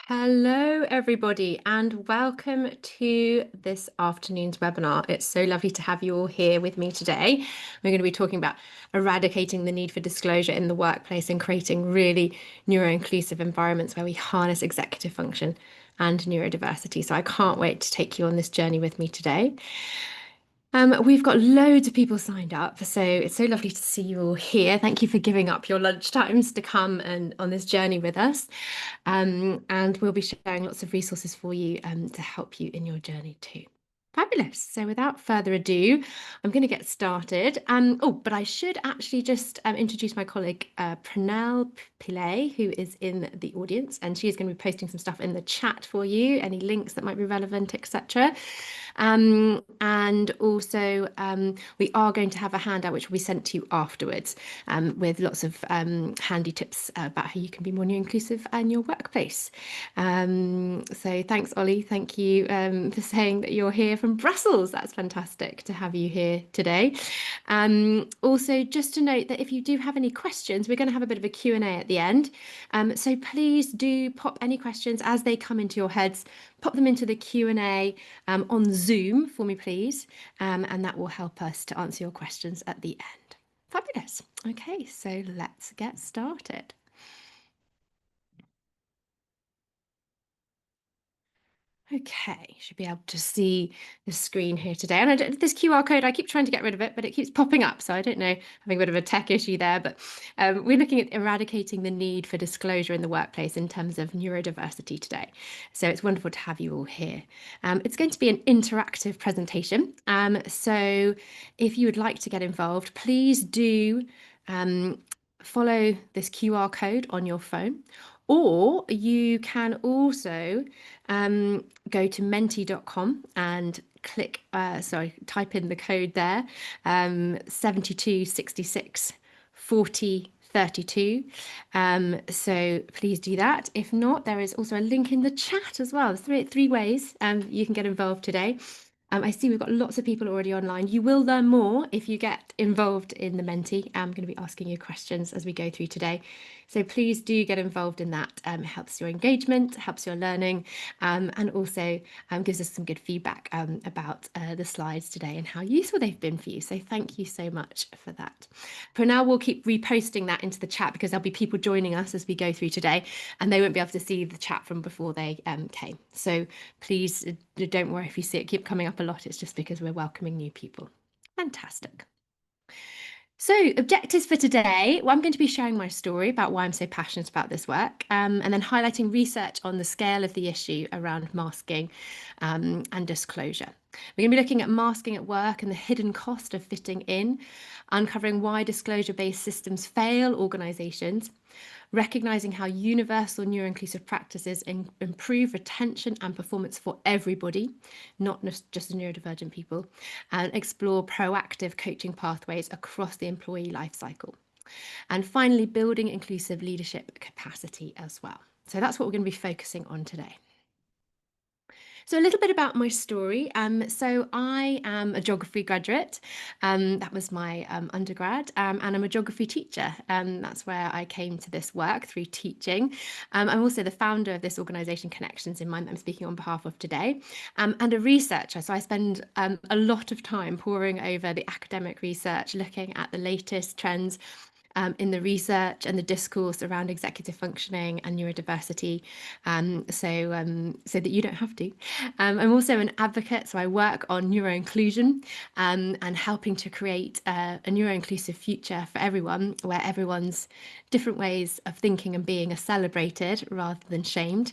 Hello, everybody, and welcome to this afternoon's webinar. It's so lovely to have you all here with me today. We're going to be talking about eradicating the need for disclosure in the workplace and creating really neuroinclusive environments where we harness executive function and neurodiversity. So I can't wait to take you on this journey with me today. We've got loads of people signed up, so it's so lovely to see you all here. Thank you for giving up your lunch times to come and on this journey with us. And we'll be sharing lots of resources for you to help you in your journey too. Fabulous. So without further ado, I'm going to get started. But I should actually just introduce my colleague, Pranal Pillay, who is in the audience, and she is going to be posting some stuff in the chat for you, any links that might be relevant, etc. And also, we are going to have a handout which will be sent to you afterwards with lots of handy tips about how you can be more new inclusive in your workplace. So thanks, Ollie. Thank you for saying that you're here from Brussels. That's fantastic to have you here today. Also, just to note that if you do have any questions, we're going to have a bit of a Q&A at the end. So please do pop any questions as they come into your heads. Pop them into the Q&A on Zoom for me, please, and that will help us to answer your questions at the end. Fabulous. Okay, so let's get started. Okay, you should be able to see the screen here today. And this QR code, I keep trying to get rid of it, but it keeps popping up. So I don't know, having a bit of a tech issue there, but we're looking at eradicating the need for disclosure in the workplace in terms of neurodiversity today. So it's wonderful to have you all here. It's going to be an interactive presentation. So if you would like to get involved, please do follow this QR code on your phone. Or you can also go to menti.com and type in the code there, 7266 40 32. So please do that. If not, there is also a link in the chat as well. There's three ways you can get involved today. I see we've got lots of people already online. You will learn more if you get involved in the Menti. I'm going to be asking you questions as we go through today. So please do get involved in that. It helps your engagement, helps your learning, and also gives us some good feedback about the slides today and how useful they've been for you. So thank you so much for that. For now, we'll keep reposting that into the chat because there'll be people joining us as we go through today, and they won't be able to see the chat from before they came. So please don't worry if you see it keep coming up a lot. It's just because we're welcoming new people. Fantastic. So objectives for today, well, I'm going to be sharing my story about why I'm so passionate about this work, and then highlighting research on the scale of the issue around masking and disclosure. We're going to be looking at masking at work and the hidden cost of fitting in, uncovering why disclosure-based systems fail organisations, recognising how universal neuroinclusive practices improve retention and performance for everybody, not just the neurodivergent people, and explore proactive coaching pathways across the employee lifecycle. And finally, building inclusive leadership capacity as well. So that's what we're going to be focusing on today. So a little bit about my story. So I am a geography graduate. That was my undergrad, and I'm a geography teacher. That's where I came to this work through teaching. I'm also the founder of this organisation, Connections in Mind, that I'm speaking on behalf of today, and a researcher. So I spend a lot of time poring over the academic research, looking at the latest trends in the research and the discourse around executive functioning and neurodiversity, so that you don't have to. I'm also an advocate, so I work on neuroinclusion and helping to create a neuroinclusive future for everyone, where everyone's different ways of thinking and being are celebrated rather than shamed.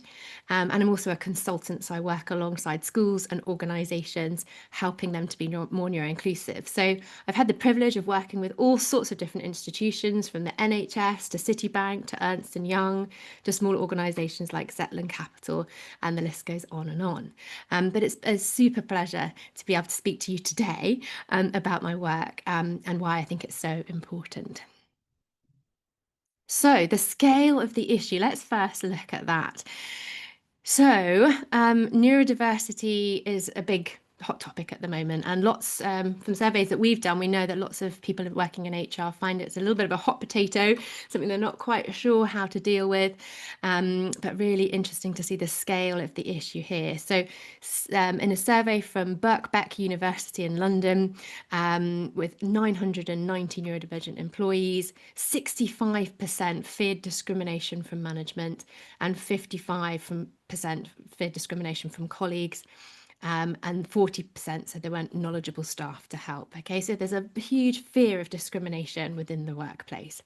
And I'm also a consultant, so I work alongside schools and organisations, helping them to be more neuroinclusive. So I've had the privilege of working with all sorts of different institutions, from the NHS to Citibank to Ernst & Young to small organisations like Zetland Capital, and the list goes on and on. But it's a super pleasure to be able to speak to you today about my work and why I think it's so important. So the scale of the issue, let's first look at that. So neurodiversity is a big hot topic at the moment. And lots from surveys that we've done, we know that lots of people working in HR find it's a little bit of a hot potato, something they're not quite sure how to deal with. But really interesting to see the scale of the issue here. So in a survey from Birkbeck University in London, with 990 neurodivergent employees, 65% feared discrimination from management and 55% feared discrimination from colleagues. And 40% said there weren't knowledgeable staff to help. Okay, so there's a huge fear of discrimination within the workplace.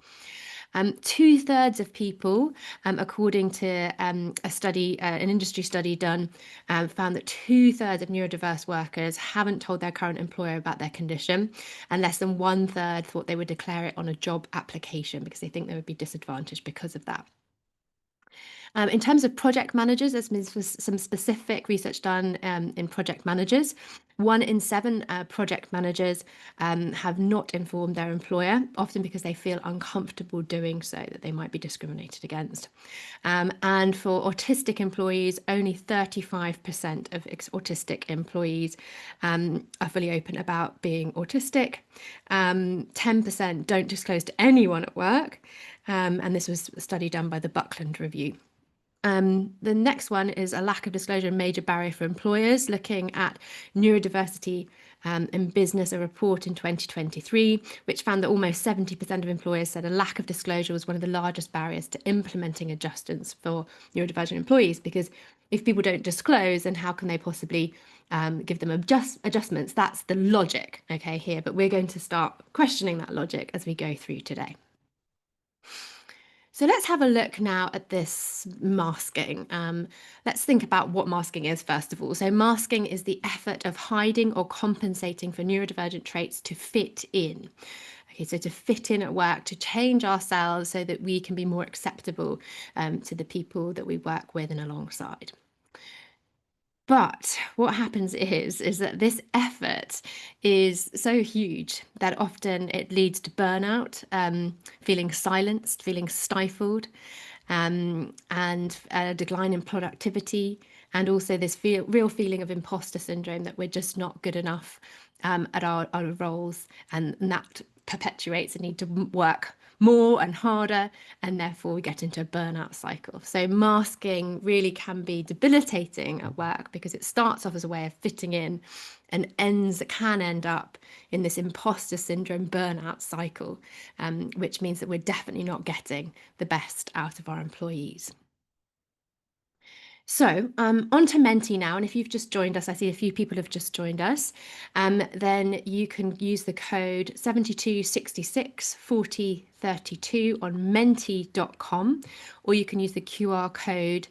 2/3 of people, according to a study, an industry study done, found that 2/3 of neurodiverse workers haven't told their current employer about their condition, and less than 1/3 thought they would declare it on a job application because they think they would be disadvantaged because of that. In terms of project managers, there's been some specific research done in project managers. 1 in 7 project managers have not informed their employer, often because they feel uncomfortable doing so, that they might be discriminated against. And for autistic employees, only 35% of autistic employees are fully open about being autistic. 10% don't disclose to anyone at work. And this was a study done by the Buckland Review. The next one is a lack of disclosure, a major barrier for employers. Looking at neurodiversity in business, a report in 2023, which found that almost 70% of employers said a lack of disclosure was one of the largest barriers to implementing adjustments for neurodivergent employees. Because if people don't disclose, then how can they possibly give them adjustments? That's the logic, okay, here. But we're going to start questioning that logic as we go through today. So let's have a look now at this masking. Let's think about what masking is, first of all. So masking is the effort of hiding or compensating for neurodivergent traits to fit in. Okay, so to fit in at work, to change ourselves so that we can be more acceptable to the people that we work with and alongside. But what happens is that this effort is so huge that often it leads to burnout, feeling silenced, feeling stifled, and a decline in productivity, and also this real feeling of imposter syndrome that we're just not good enough at our roles, and that perpetuates the need to work more and harder, and therefore we get into a burnout cycle. So masking really can be debilitating at work because it starts off as a way of fitting in and can end up in this imposter syndrome burnout cycle, which means that we're definitely not getting the best out of our employees. So on to Menti now, and if you've just joined us, I see a few people have just joined us, then you can use the code 72664032 on menti.com, or you can use the QR code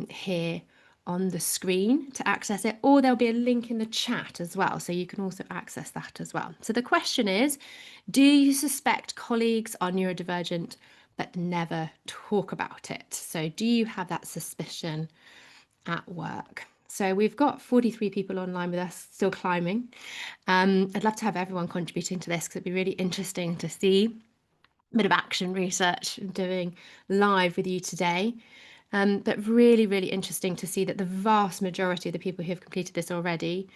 here on the screen to access it, or there'll be a link in the chat as well, so you can also access that as well. So the question is, do you suspect colleagues are neurodivergent but never talk about it? So do you have that suspicion at work? So we've got 43 people online with us, still climbing. I'd love to have everyone contributing to this because it'd be really interesting to see a bit of action research doing live with you today. But really, really interesting to see that the vast majority of the people who have completed this already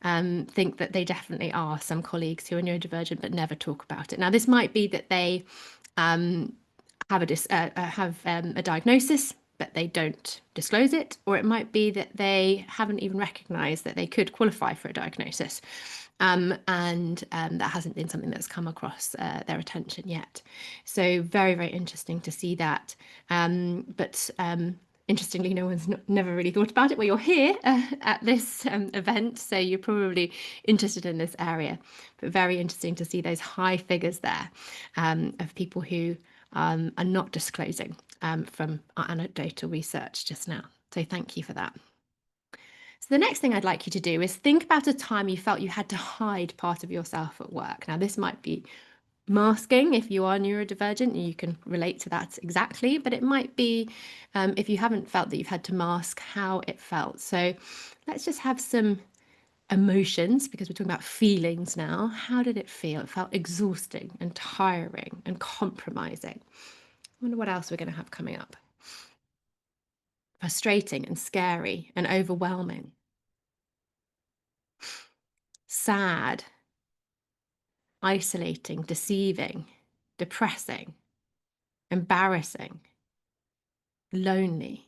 think that they definitely are some colleagues who are neurodivergent but never talk about it. Now, this might be that they have a diagnosis, but they don't disclose it, or it might be that they haven't even recognised that they could qualify for a diagnosis, and that hasn't been something that's come across their attention yet. So very, very interesting to see that. But interestingly, no one's never really thought about it. Well, you're here at this event, so you're probably interested in this area. But very interesting to see those high figures there of people who are not disclosing from our anecdotal research just now. So thank you for that. So the next thing I'd like you to do is think about a time you felt you had to hide part of yourself at work. Now, this might be masking if you are neurodivergent, you can relate to that exactly, but it might be if you haven't felt that you've had to mask, how it felt. So let's just have some emotions, because we're talking about feelings now. How did it feel? It felt exhausting and tiring and compromising. I wonder what else we're going to have coming up. Frustrating and scary and overwhelming. sad, isolating, deceiving, depressing, embarrassing, lonely,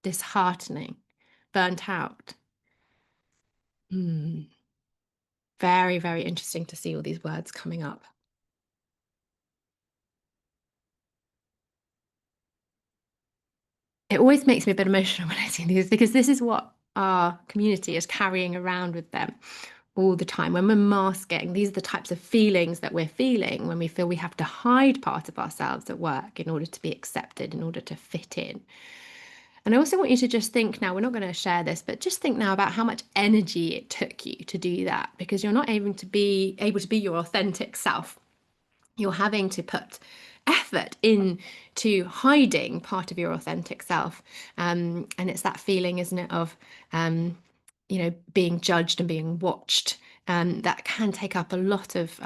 disheartening, burnt out. Hmm. Very, very interesting to see all these words coming up. It always makes me a bit emotional when I see these because this is what our community is carrying around with them all the time. When we're masking, these are the types of feelings that we're feeling when we feel we have to hide part of ourselves at work in order to be accepted, in order to fit in. And I also want you to just think now, we're not going to share this, but just think now about how much energy it took you to do that, because you're not able to be your authentic self. You're having to put effort into hiding part of your authentic self. And it's that feeling, isn't it, of being judged and being watched. That can take up a lot of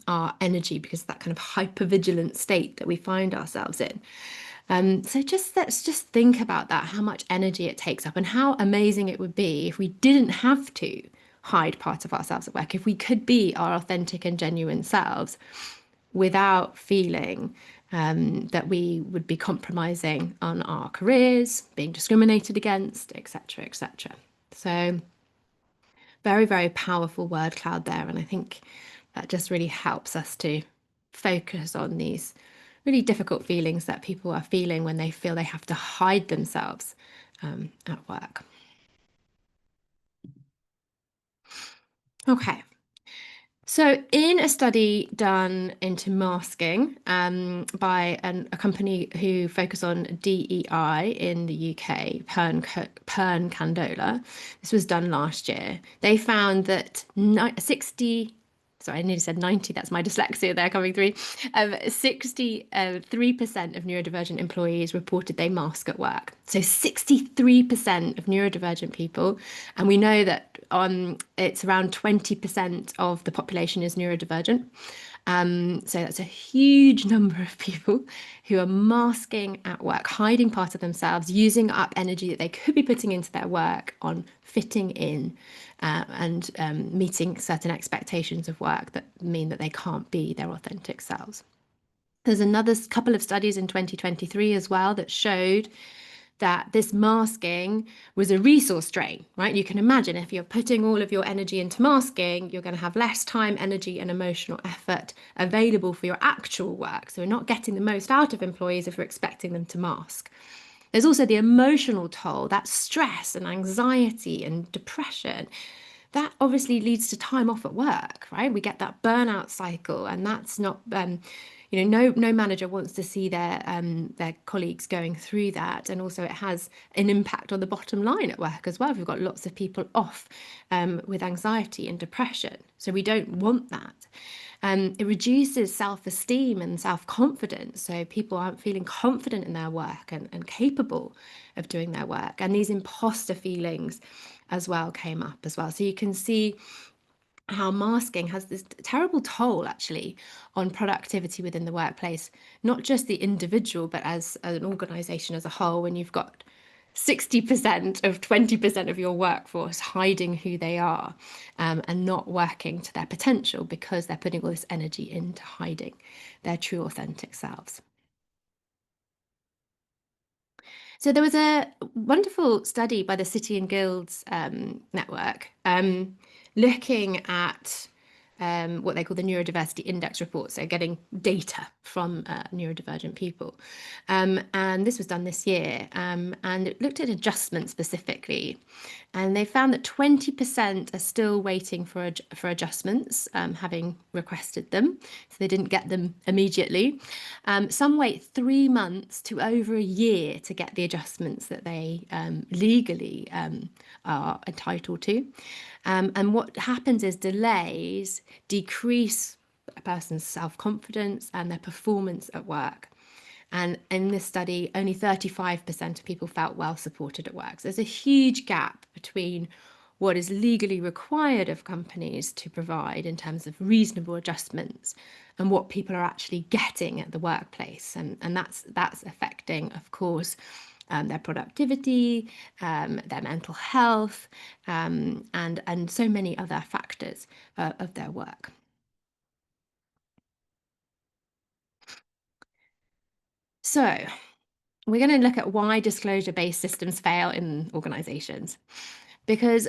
our energy because of that kind of hypervigilant state that we find ourselves in. So let's just think about that, how much energy it takes up, and how amazing it would be if we didn't have to hide part of ourselves at work, if we could be our authentic and genuine selves without feeling that we would be compromising on our careers, being discriminated against, etc., etc. So very, very powerful word cloud there. And I think that just really helps us to focus on these really difficult feelings that people are feeling when they feel they have to hide themselves at work. Okay. So, in a study done into masking by a company who focus on DEI in the UK, Pern Candola, this was done last year. They found that 60, sorry, I nearly said 90, that's my dyslexia there coming through. 63% of neurodivergent employees reported they mask at work. So 63% of neurodivergent people, and we know that it's around 20% of the population is neurodivergent. So that's a huge number of people who are masking at work, hiding part of themselves, using up energy that they could be putting into their work on fitting in and meeting certain expectations of work that mean that they can't be their authentic selves. There's another couple of studies in 2023 as well that showed that this masking was a resource drain, right? You can imagine if you're putting all of your energy into masking, you're going to have less time, energy, and emotional effort available for your actual work. So we're not getting the most out of employees if we're expecting them to mask. There's also the emotional toll, that stress and anxiety and depression. That obviously leads to time off at work, right? We get that burnout cycle, and that's not no manager wants to see their colleagues going through that. And also it has an impact on the bottom line at work as well. We've got lots of people off with anxiety and depression. So we don't want that. It reduces self-esteem and self-confidence. So people aren't feeling confident in their work and capable of doing their work. And these imposter feelings as well came up as well. So you can see how masking has this terrible toll actually on productivity within the workplace, not just the individual, but as an organization as a whole, when you've got 60% of 20% of your workforce hiding who they are and not working to their potential because they're putting all this energy into hiding their true authentic selves. So there was a wonderful study by the City and Guilds network looking at what they call the neurodiversity index report, so getting data from neurodivergent people. And this was done this year, and it looked at adjustments specifically. And they found that 20% are still waiting for adjustments, having requested them. So they didn't get them immediately. Some wait 3 months to over a year to get the adjustments that they legally are entitled to. And what happens is delays decrease a person's self-confidence and their performance at work. And in this study, only 35% of people felt well supported at work. So there's a huge gap between what is legally required of companies to provide in terms of reasonable adjustments and what people are actually getting at the workplace. And that's affecting, of course, their productivity, their mental health, and so many other factors of their work. So we're going to look at why disclosure-based systems fail in organizations, because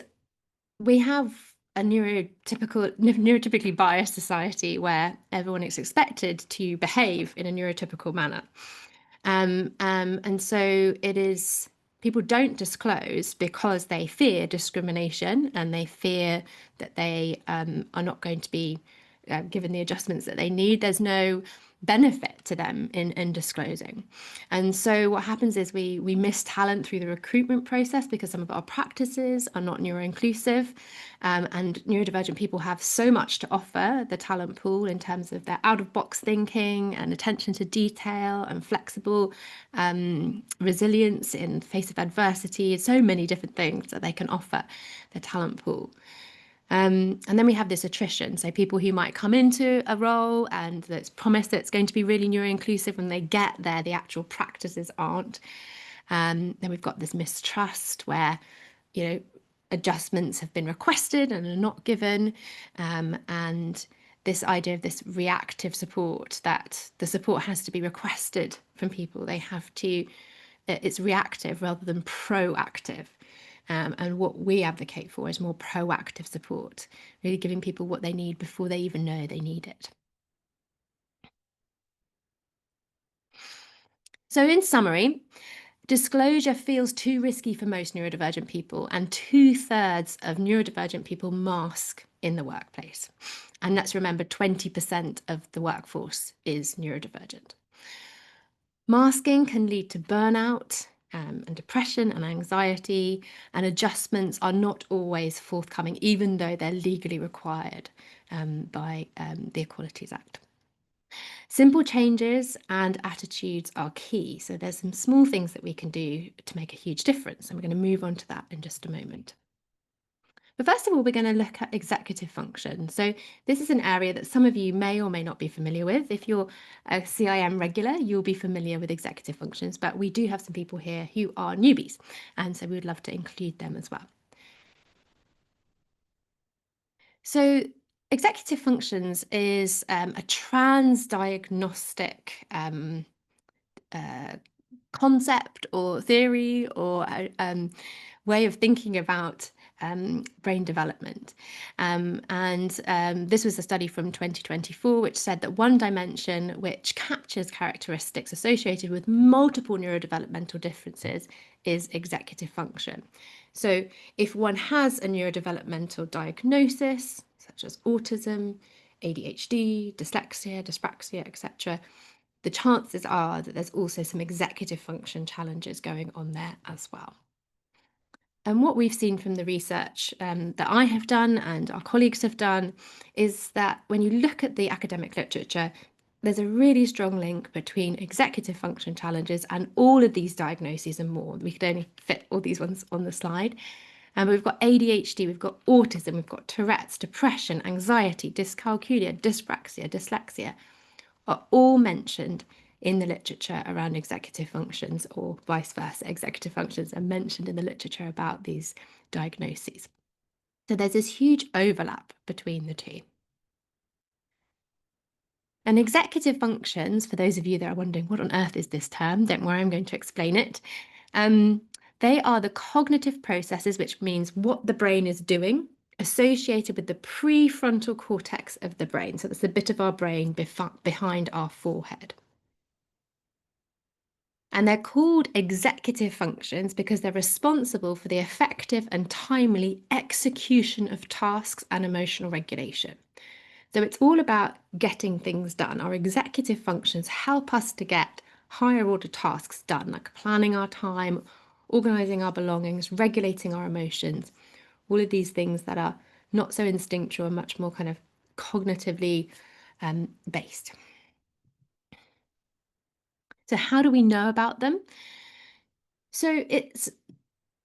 we have a neurotypically biased society where everyone is expected to behave in a neurotypical manner. And so people don't disclose because they fear discrimination, and they fear that they are not going to be given the adjustments that they need. There's no benefit to them in disclosing. And so what happens is we miss talent through the recruitment process because some of our practices are not neuroinclusive, and neurodivergent people have so much to offer the talent pool in terms of their out-of-box thinking and attention to detail and flexible resilience in the face of adversity, so many different things that they can offer the talent pool. And then we have this attrition. So people who might come into a role and that's promised that it's going to be really neuroinclusive, when they get there, the actual practices aren't. Then we've got this mistrust where, adjustments have been requested and are not given. And this idea of this reactive support, that the support has to be requested from people. It's reactive rather than proactive. And what we advocate for is more proactive support, really giving people what they need before they even know they need it. So in summary, disclosure feels too risky for most neurodivergent people, and 2/3 of neurodivergent people mask in the workplace. And let's remember, 20% of the workforce is neurodivergent. Masking can lead to burnout and depression and anxiety, and adjustments are not always forthcoming, even though they're legally required by the Equalities Act. Simple changes and attitudes are key. So there's some small things that we can do to make a huge difference, and we're going to move on to that in just a moment. But first of all, we're going to look at executive function. So this is an area that some of you may or may not be familiar with. If you're a CIM regular, you'll be familiar with executive functions, but we do have some people here who are newbies, and so we would love to include them as well. So executive functions is a transdiagnostic concept or theory or way of thinking about brain development. This was a study from 2024, which said that one dimension which captures characteristics associated with multiple neurodevelopmental differences is executive function. So if one has a neurodevelopmental diagnosis, such as autism, ADHD, dyslexia, dyspraxia, etc., the chances are that there's also some executive function challenges going on there as well. And what we've seen from the research that I have done and our colleagues have done is that when you look at the academic literature, there's a really strong link between executive function challenges and all of these diagnoses and more. We could only fit all these ones on the slide. And we've got ADHD, we've got autism, we've got Tourette's, depression, anxiety, dyscalculia, dyspraxia, dyslexia, are all mentioned in the literature around executive functions, or vice versa. Executive functions are mentioned in the literature about these diagnoses. So there's this huge overlap between the two. And executive functions, for those of you that are wondering what on earth is this term, don't worry, I'm going to explain it. They are the cognitive processes, which means what the brain is doing, associated with the prefrontal cortex of the brain. So that's the bit of our brain behind our forehead. And they're called executive functions because they're responsible for the effective and timely execution of tasks and emotional regulation. So it's all about getting things done. Our executive functions help us to get higher order tasks done, like planning our time, organizing our belongings, regulating our emotions, all of these things that are not so instinctual and much more kind of cognitively based. So how do we know about them? So it's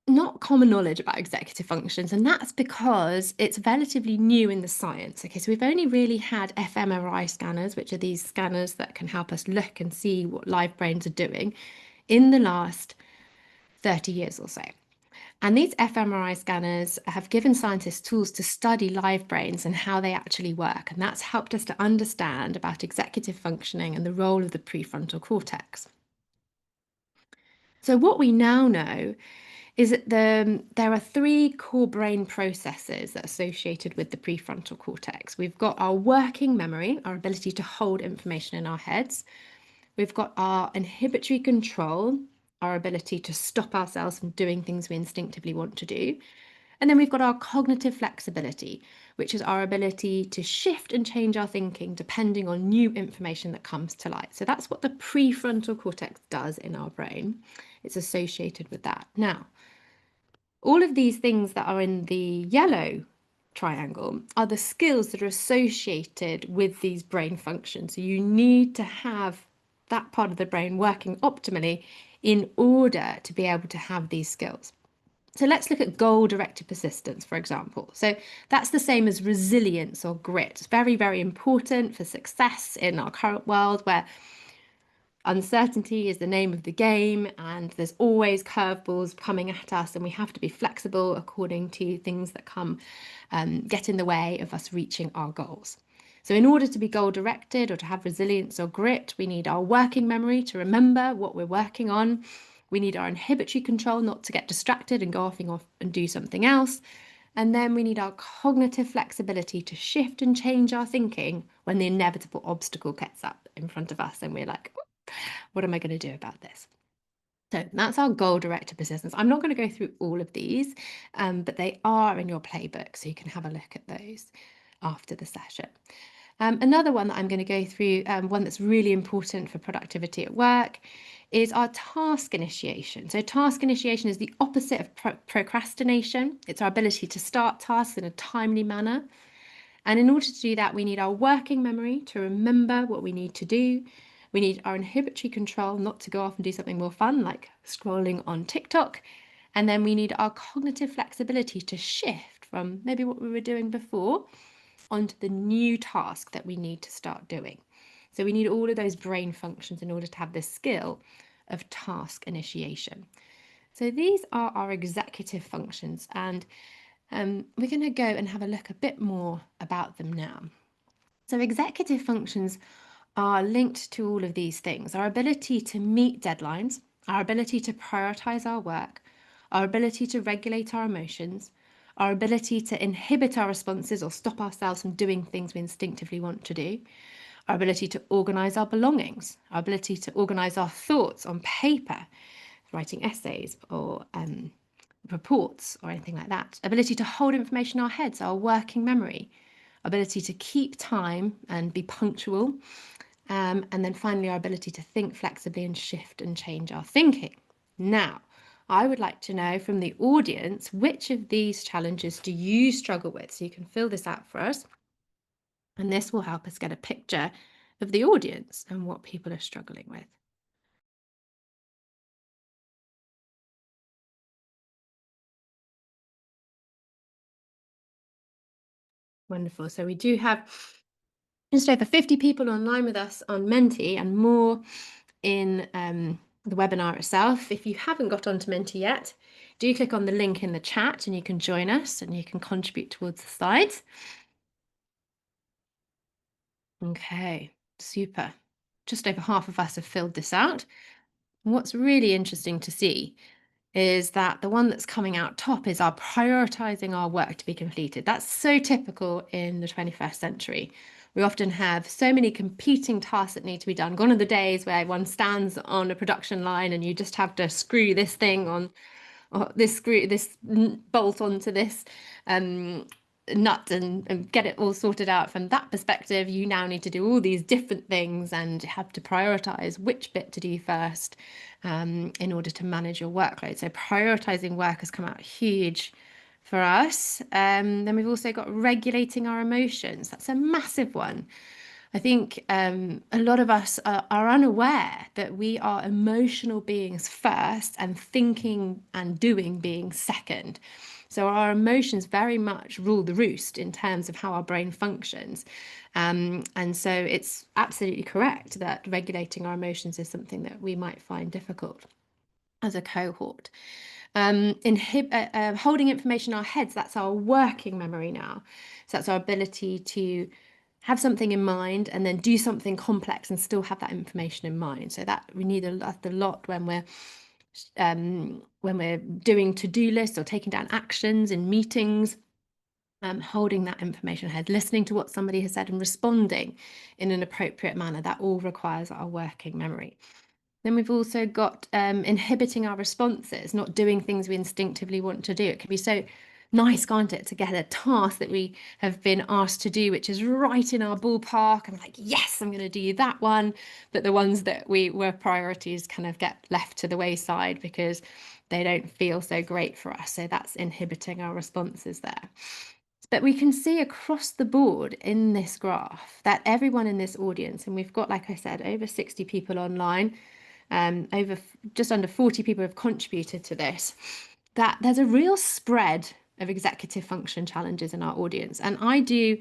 not common knowledge about executive functions, and that's because it's relatively new in the science. Okay, so we've only really had fMRI scanners, which are these scanners that can help us look and see what live brains are doing, in the last 30 years or so. And these fMRI scanners have given scientists tools to study live brains and how they actually work. And that's helped us to understand about executive functioning and the role of the prefrontal cortex. So what we now know is that there are three core brain processes that are associated with the prefrontal cortex. We've got our working memory, our ability to hold information in our heads. We've got our inhibitory control, our ability to stop ourselves from doing things we instinctively want to do. And then we've got our cognitive flexibility, which is our ability to shift and change our thinking depending on new information that comes to light. So that's what the prefrontal cortex does in our brain. It's associated with that. Now, all of these things that are in the yellow triangle are the skills that are associated with these brain functions. So you need to have that part of the brain working optimally in order to be able to have these skills. So let's look at goal-directed persistence, for example. So that's the same as resilience or grit. It's very, very important for success in our current world where uncertainty is the name of the game and there's always curveballs coming at us and we have to be flexible according to things that come get in the way of us reaching our goals. So in order to be goal directed or to have resilience or grit, we need our working memory to remember what we're working on. We need our inhibitory control not to get distracted and go off and do something else. And then we need our cognitive flexibility to shift and change our thinking when the inevitable obstacle gets up in front of us and we're like, what am I going to do about this? So that's our goal-directed persistence. I'm not going to go through all of these, but they are in your playbook, so you can have a look at those after the session. Another one that I'm going to go through, one that's really important for productivity at work, is our task initiation. So task initiation is the opposite of procrastination. It's our ability to start tasks in a timely manner. And in order to do that, we need our working memory to remember what we need to do. We need our inhibitory control not to go off and do something more fun, like scrolling on TikTok. And then we need our cognitive flexibility to shift from maybe what we were doing before onto the new task that we need to start doing. So we need all of those brain functions in order to have this skill of task initiation. So these are our executive functions, and we're going to go and have a look a bit more about them now. So executive functions are linked to all of these things: our ability to meet deadlines, our ability to prioritize our work, our ability to regulate our emotions, our ability to inhibit our responses or stop ourselves from doing things we instinctively want to do, our ability to organize our belongings, our ability to organize our thoughts on paper, writing essays or reports or anything like that, ability to hold information in our heads, our working memory, ability to keep time and be punctual, and then finally our ability to think flexibly and shift and change our thinking. Now, I would like to know from the audience, which of these challenges do you struggle with? So you can fill this out for us. And this will help us get a picture of the audience and what people are struggling with. Wonderful. So we do have just over 50 people online with us on Menti and more in the webinar itself. If you haven't got onto Menti yet, do click on the link in the chat and you can join us and you can contribute towards the slides. Okay, super. Just over half of us have filled this out. What's really interesting to see is that the one that's coming out top is our prioritizing our work to be completed. That's so typical in the 21st century. We often have so many competing tasks that need to be done. Gone are the days where one stands on a production line and you just have to screw this thing on, or this bolt onto this nut and get it all sorted out. From that perspective, you now need to do all these different things and have to prioritize which bit to do first in order to manage your workload. So prioritizing work has come out huge for us. Then we've also got regulating our emotions. That's a massive one. I think a lot of us are unaware that we are emotional beings first and thinking and doing beings second. So our emotions very much rule the roost in terms of how our brain functions. And so it's absolutely correct that regulating our emotions is something that we might find difficult. as a cohort. Holding information in our heads, that's our working memory now. So that's our ability to have something in mind and then do something complex and still have that information in mind. So that we need a lot when we're doing to-do lists or taking down actions in meetings. Holding that information ahead, listening to what somebody has said and responding in an appropriate manner, that all requires our working memory. Then we've also got inhibiting our responses, not doing things we instinctively want to do. It can be so nice, can't it, to get a task that we have been asked to do, which is right in our ballpark. I'm like, yes, I'm going to do that one. But the ones that were priorities kind of get left to the wayside because they don't feel so great for us. So that's inhibiting our responses there. But we can see across the board in this graph that everyone in this audience, and we've got, like I said, over 60 people online, just under 40 people have contributed to this, that there's a real spread of executive function challenges in our audience. And I do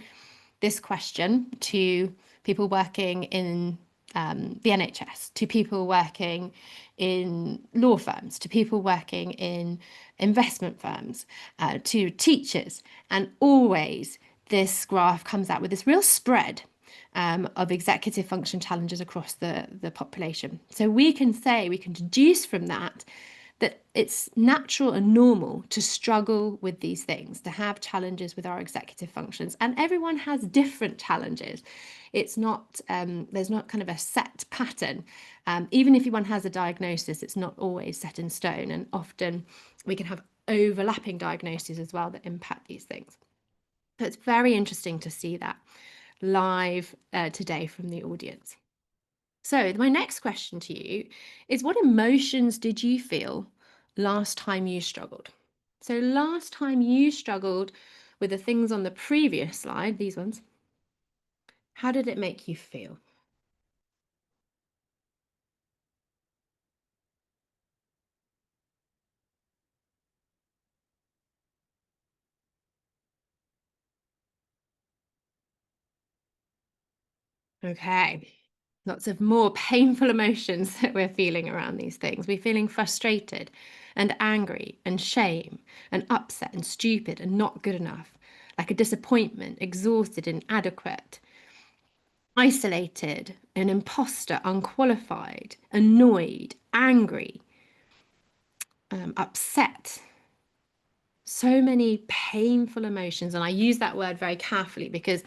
this question to people working in the NHS, to people working in law firms, to people working in investment firms, to teachers. And always this graph comes out with this real spread of executive function challenges across the population. So we can deduce from that it's natural and normal to struggle with these things, to have challenges with our executive functions. And everyone has different challenges. It's not, there's not kind of a set pattern. Even if one has a diagnosis, it's not always set in stone. And often we can have overlapping diagnoses as well that impact these things. So it's very interesting to see that live today from the audience. So my next question to you is, what emotions did you feel last time you struggled? So last time you struggled with the things on the previous slide, these ones, how did it make you feel? Okay. Lots of more painful emotions that we're feeling around these things. We're feeling frustrated and angry and shame and upset and stupid and not good enough, like a disappointment, exhausted, inadequate, isolated, an imposter, unqualified, annoyed, angry, upset. So many painful emotions. And I use that word very carefully because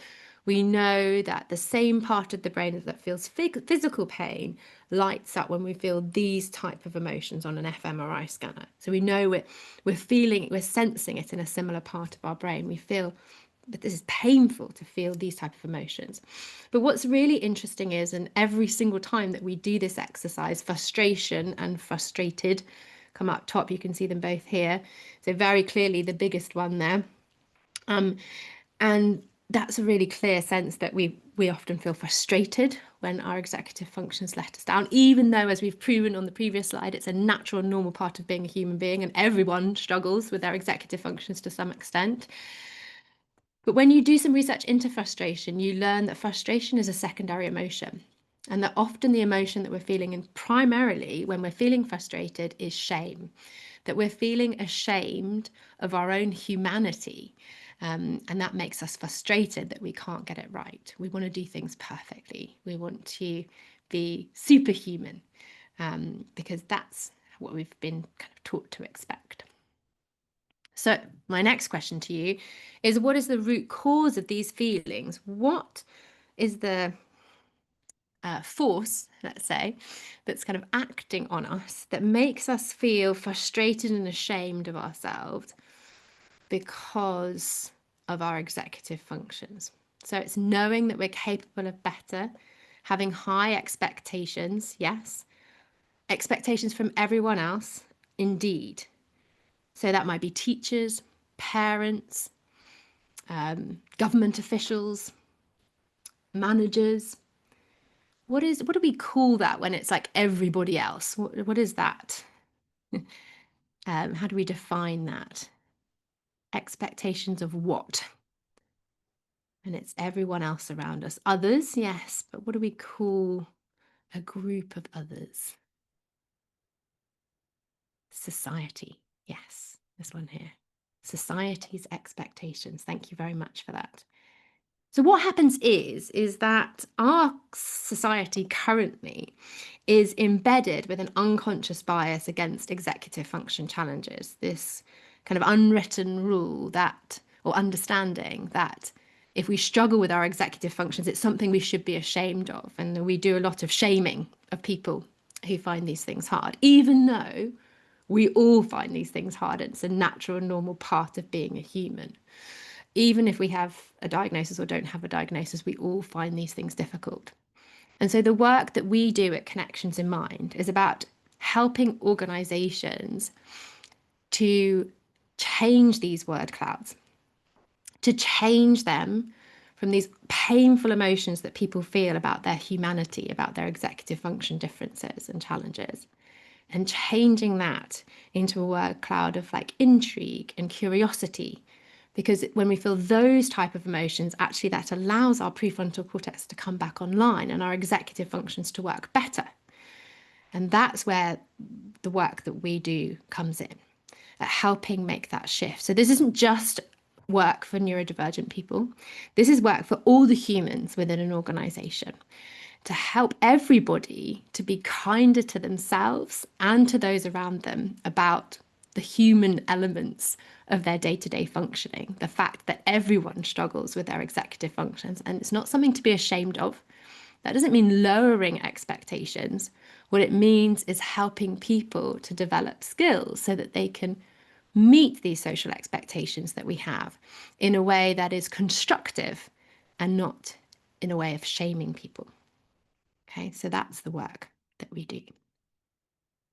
we know that the same part of the brain that feels physical pain lights up when we feel these type of emotions on an fMRI scanner. So we know we're sensing it in a similar part of our brain. We feel that this is painful to feel these type of emotions. But what's really interesting is, and every single time that we do this exercise, frustration and frustrated come up top. You can see them both here. So very clearly the biggest one there. And that's a really clear sense that we often feel frustrated when our executive functions let us down, even though, as we've proven on the previous slide, it's a natural and normal part of being a human being, and everyone struggles with their executive functions to some extent. But when you do some research into frustration, you learn that frustration is a secondary emotion, and that often the emotion that we're feeling, and primarily when we're feeling frustrated, is shame. That we're feeling ashamed of our own humanity. And that makes us frustrated that we can't get it right. We want to do things perfectly. We want to be superhuman because that's what we've been kind of taught to expect. So my next question to you is, what is the root cause of these feelings? What is the force, let's say, that's kind of acting on us that makes us feel frustrated and ashamed of ourselves because of our executive functions? So it's knowing that we're capable of better, having high expectations, yes, expectations from everyone else, indeed. So that might be teachers, parents, government officials, managers. What do we call that when it's like everybody else? What is that? How do we define that? Expectations of what? And it's everyone else around us. Others, yes, but what do we call a group of others? society. Yes, this one here. Society's expectations. Thank you very much for that. So what happens is that our society currently is embedded with an unconscious bias against executive function challenges. This kind of unwritten rule that, or understanding that if we struggle with our executive functions, it's something we should be ashamed of. And we do a lot of shaming of people who find these things hard, even though we all find these things hard. It's a natural and normal part of being a human. Even if we have a diagnosis or don't have a diagnosis, we all find these things difficult. And so the work that we do at Connections in Mind is about helping organizations to change these word clouds, to change them from these painful emotions that people feel about their humanity, about their executive function differences and challenges, and changing that into a word cloud of like intrigue and curiosity. Because when we feel those type of emotions, actually that allows our prefrontal cortex to come back online and our executive functions to work better. And that's where the work that we do comes in, at helping make that shift. So this isn't just work for neurodivergent people. This is work for all the humans within an organization, to help everybody to be kinder to themselves and to those around them about the human elements of their day-to-day functioning, the fact that everyone struggles with their executive functions, and it's not something to be ashamed of. That doesn't mean lowering expectations. What it means is helping people to develop skills so that they can meet these social expectations that we have in a way that is constructive and not in a way of shaming people. Okay, so that's the work that we do.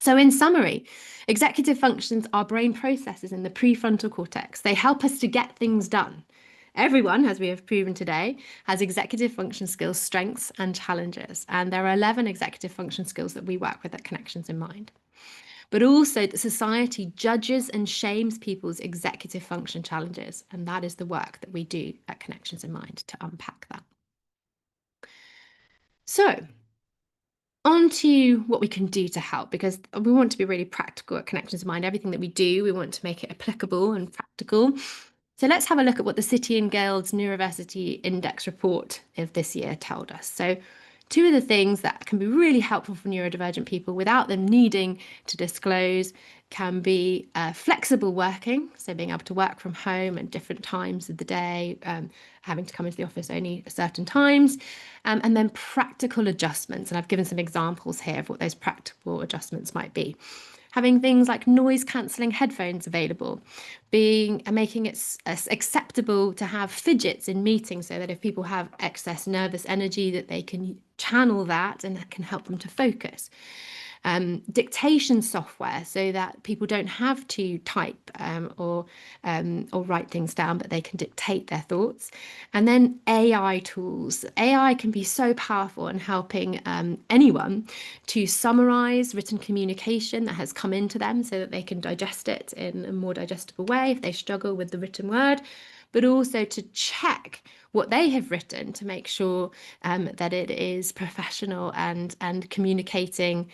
So in summary, executive functions are brain processes in the prefrontal cortex. They help us to get things done. Everyone, as we have proven today, has executive function skills, strengths and challenges. And there are 11 executive function skills that we work with at Connections in Mind. But also that society judges and shames people's executive function challenges. And that is the work that we do at Connections in Mind to unpack that. So on to what we can do to help, because we want to be really practical at Connections in Mind. Everything that we do, we want to make it applicable and practical. So let's have a look at what the City and Guilds Neurodiversity Index report of this year told us. So two of the things that can be really helpful for neurodivergent people without them needing to disclose can be flexible working, so being able to work from home at different times of the day, having to come into the office only at certain times, and then practical adjustments. And I've given some examples here of what those practical adjustments might be. Having things like noise cancelling headphones available, making it acceptable to have fidgets in meetings so that if people have excess nervous energy that they can channel that and that can help them to focus. Dictation software so that people don't have to type or write things down, but they can dictate their thoughts. And then AI tools. AI can be so powerful in helping anyone to summarize written communication that has come into them so that they can digest it in a more digestible way if they struggle with the written word, but also to check what they have written to make sure that it is professional and communicating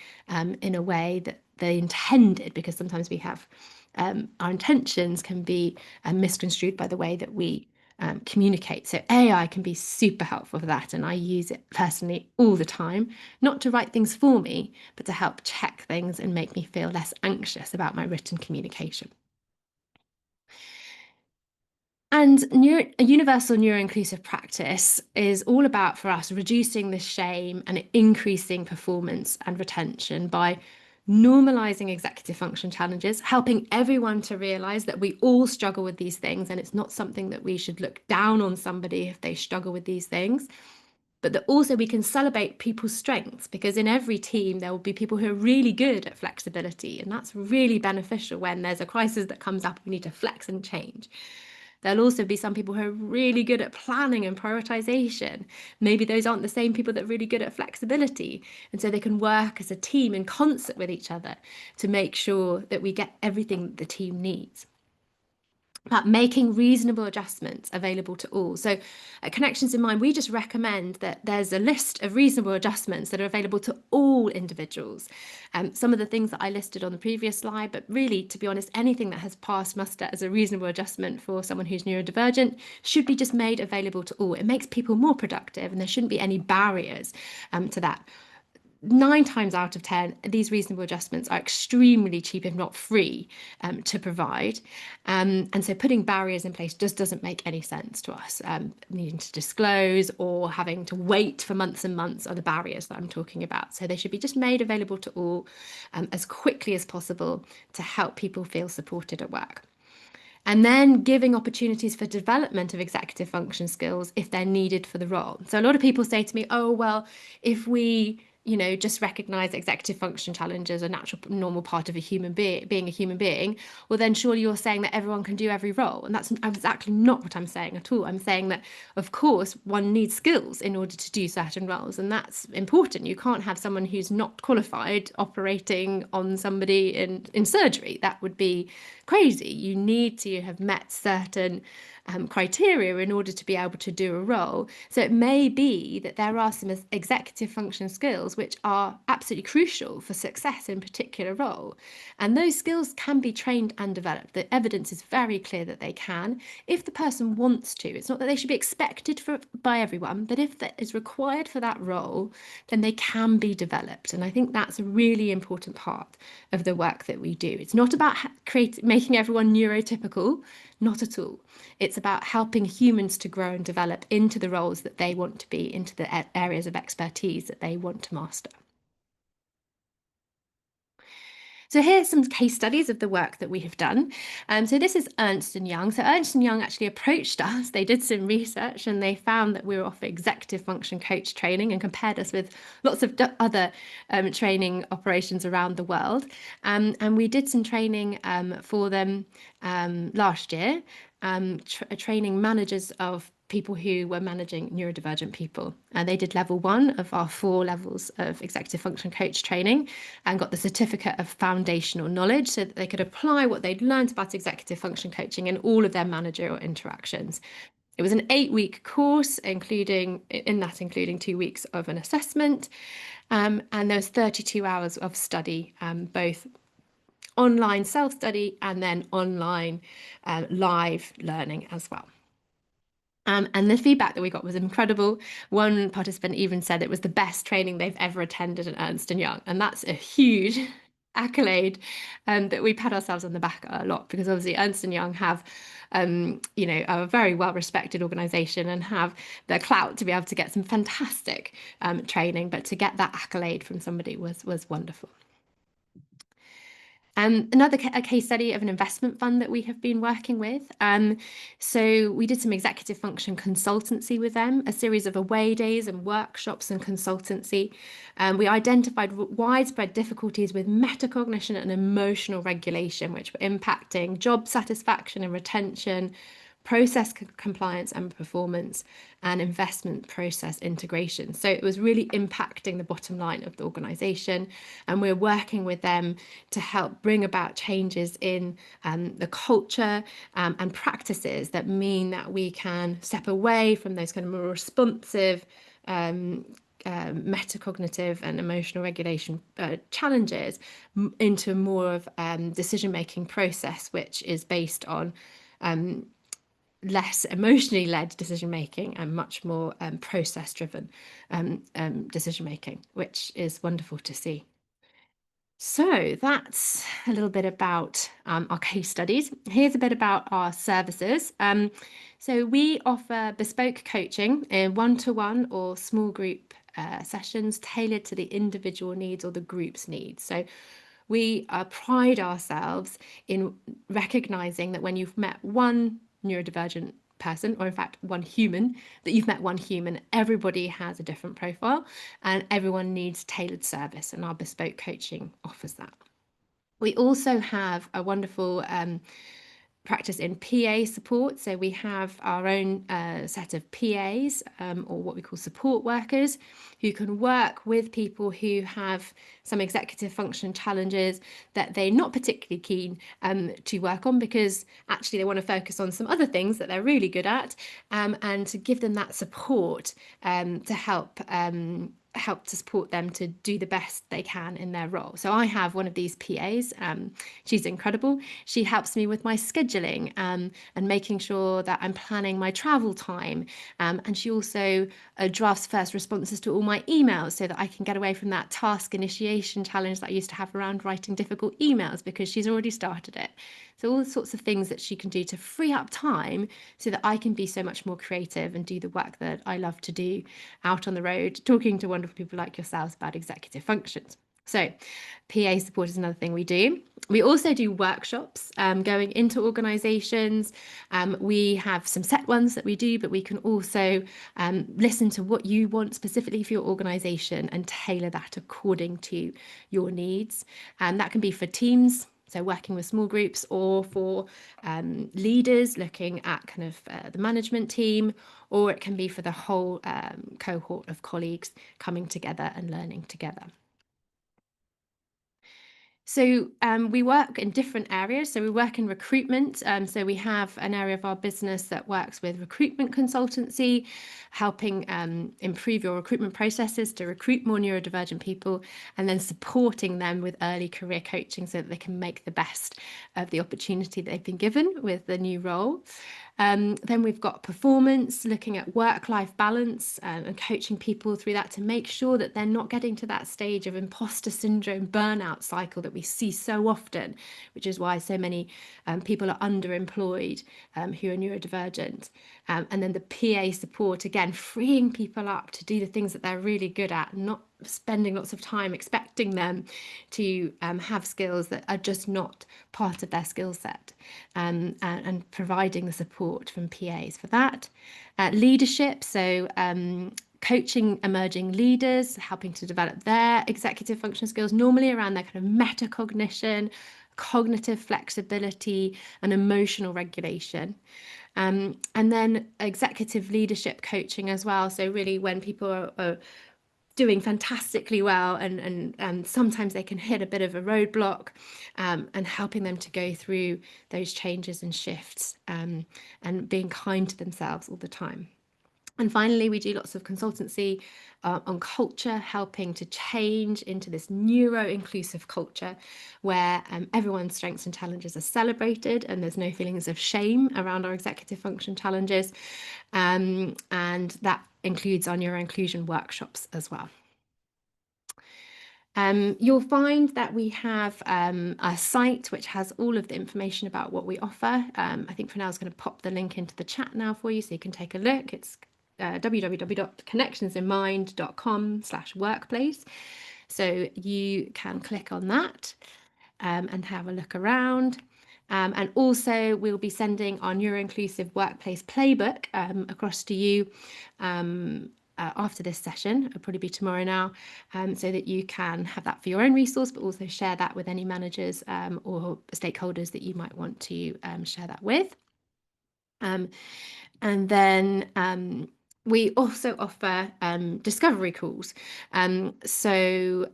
in a way that they intended, because sometimes we have our intentions can be misconstrued by the way that we communicate. So AI can be super helpful for that, and I use it personally all the time, not to write things for me, but to help check things and make me feel less anxious about my written communication. And a universal neuroinclusive practice is all about, for us, reducing the shame and increasing performance and retention by normalizing executive function challenges, helping everyone to realize that we all struggle with these things, and it's not something that we should look down on somebody if they struggle with these things, but that also we can celebrate people's strengths, because in every team there will be people who are really good at flexibility, and that's really beneficial when there's a crisis that comes up, we need to flex and change. There'll also be some people who are really good at planning and prioritization. Maybe those aren't the same people that are really good at flexibility. And so they can work as a team in concert with each other to make sure that we get everything the team needs. But making reasonable adjustments available to all. So at Connections in Mind, we just recommend that there's a list of reasonable adjustments that are available to all individuals. Some of the things that I listed on the previous slide, but really, to be honest, anything that has passed muster as a reasonable adjustment for someone who's neurodivergent should be just made available to all. It makes people more productive, and there shouldn't be any barriers to that. 9 times out of 10, these reasonable adjustments are extremely cheap, if not free, to provide. And so putting barriers in place just doesn't make any sense to us. Needing to disclose or having to wait for months and months are the barriers that I'm talking about. So they should be just made available to all as quickly as possible to help people feel supported at work. And then giving opportunities for development of executive function skills if they're needed for the role. So a lot of people say to me, oh, well, if we just recognize executive function challenges, a natural, normal part of a human being a human being, well, then surely you're saying that everyone can do every role. And that's exactly not what I'm saying at all. I'm saying that, of course, one needs skills in order to do certain roles, and that's important. You can't have someone who's not qualified operating on somebody in surgery. That would be crazy. You need to have met certain criteria in order to be able to do a role. So it may be that there are some executive function skills which are absolutely crucial for success in a particular role. And those skills can be trained and developed. The evidence is very clear that they can, if the person wants to. It's not that they should be expected by everyone, but if that is required for that role, then they can be developed. And I think that's a really important part of the work that we do. It's not about making everyone neurotypical, not at all. It's about helping humans to grow and develop into the roles that they want to be, into the areas of expertise that they want to master. So here's some case studies of the work that we have done. So this is Ernst & Young. So Ernst & Young actually approached us. They did some research and they found that we were offering executive function coach training and compared us with lots of other training operations around the world. And we did some training for them last year, training managers of people who were managing neurodivergent people. And they did level 1 of our 4 levels of executive function coach training and got the certificate of foundational knowledge so that they could apply what they'd learned about executive function coaching in all of their managerial interactions. It was an 8-week course, including 2 weeks of an assessment. And there was 32 hours of study, both online self-study and then online live learning as well. And the feedback that we got was incredible. One participant even said it was the best training they've ever attended at Ernst & Young. And that's a huge accolade that we pat ourselves on the back a lot, because obviously Ernst & Young have, a very well-respected organisation and have the clout to be able to get some fantastic training. But to get that accolade from somebody was wonderful. Another case study of an investment fund that we have been working with. So we did some executive function consultancy with them, a series of away days and workshops and consultancy. We identified widespread difficulties with metacognition and emotional regulation, which were impacting job satisfaction and retention, process compliance and performance, and investment process integration. So it was really impacting the bottom line of the organisation, and we're working with them to help bring about changes in the culture and practices that mean that we can step away from those kind of more responsive metacognitive and emotional regulation challenges into more of decision-making process, which is based on less emotionally led decision making and much more process driven decision making, which is wonderful to see. So that's a little bit about our case studies. Here's a bit about our services. So we offer bespoke coaching in one-to-one or small group sessions tailored to the individual needs or the group's needs. So we pride ourselves in recognizing that when you've met one neurodivergent person, or in fact one human, that you've met one human. Everybody has a different profile and everyone needs tailored service, and our bespoke coaching offers that. We also have a wonderful practice in PA support. So we have our own set of PAs, or what we call support workers, who can work with people who have some executive function challenges that they're not particularly keen to work on, because actually they want to focus on some other things that they're really good at, and to give them that support to help to support them to do the best they can in their role. So I have one of these PAs. She's incredible. She helps me with my scheduling, and making sure that I'm planning my travel time. And she also drafts first responses to all my emails, so that I can get away from that task initiation challenge that I used to have around writing difficult emails, because she's already started it. So all sorts of things that she can do to free up time so that I can be so much more creative and do the work that I love to do out on the road, talking to wonderful people like yourselves about executive functions. So PA support is another thing we do. We also do workshops going into organisations. We have some set ones that we do, but we can also listen to what you want specifically for your organisation and tailor that according to your needs. And that can be for teams, so working with small groups, or for leaders looking at kind of the management team, or it can be for the whole cohort of colleagues coming together and learning together. So we work in different areas. So we work in recruitment. So we have an area of our business that works with recruitment consultancy, helping improve your recruitment processes to recruit more neurodivergent people, and then supporting them with early career coaching so that they can make the best of the opportunity that they've been given with the new role. Then we've got performance, looking at work-life balance, and coaching people through that to make sure that they're not getting to that stage of imposter syndrome burnout cycle that we see so often, which is why so many people are underemployed who are neurodivergent. And then the PA support, again, freeing people up to do the things that they're really good at, not spending lots of time expecting them to have skills that are just not part of their skill set, and providing the support from PAs for that. Leadership, so coaching emerging leaders, helping to develop their executive function skills, normally around their kind of metacognition, cognitive flexibility, and emotional regulation. And then executive leadership coaching as well. So really when people are doing fantastically well, and sometimes they can hit a bit of a roadblock, and helping them to go through those changes and shifts, and being kind to themselves all the time. And finally, we do lots of consultancy on culture, helping to change into this neuro-inclusive culture where everyone's strengths and challenges are celebrated, and there's no feelings of shame around our executive function challenges. And that includes our neuroinclusion workshops as well. You'll find that we have a site which has all of the information about what we offer. I think Pranel's going to pop the link into the chat now for you so you can take a look. It's www.connectionsinmind.com/workplace. So you can click on that and have a look around. And also we'll be sending our neuroinclusive workplace playbook across to you after this session. It'll probably be tomorrow now, so that you can have that for your own resource, but also share that with any managers or stakeholders that you might want to share that with. And then we also offer discovery calls. So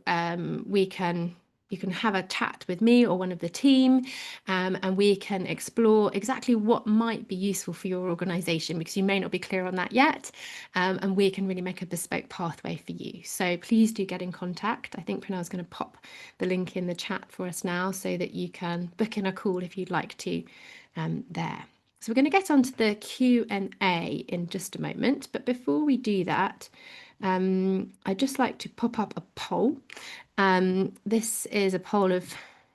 you can have a chat with me or one of the team, and we can explore exactly what might be useful for your organisation, because you may not be clear on that yet, and we can really make a bespoke pathway for you. So please do get in contact. I think Pranel's going to pop the link in the chat for us now so that you can book in a call if you'd like to there. So we're going to get onto the Q&A in just a moment, but before we do that, I'd just like to pop up a poll. This is a poll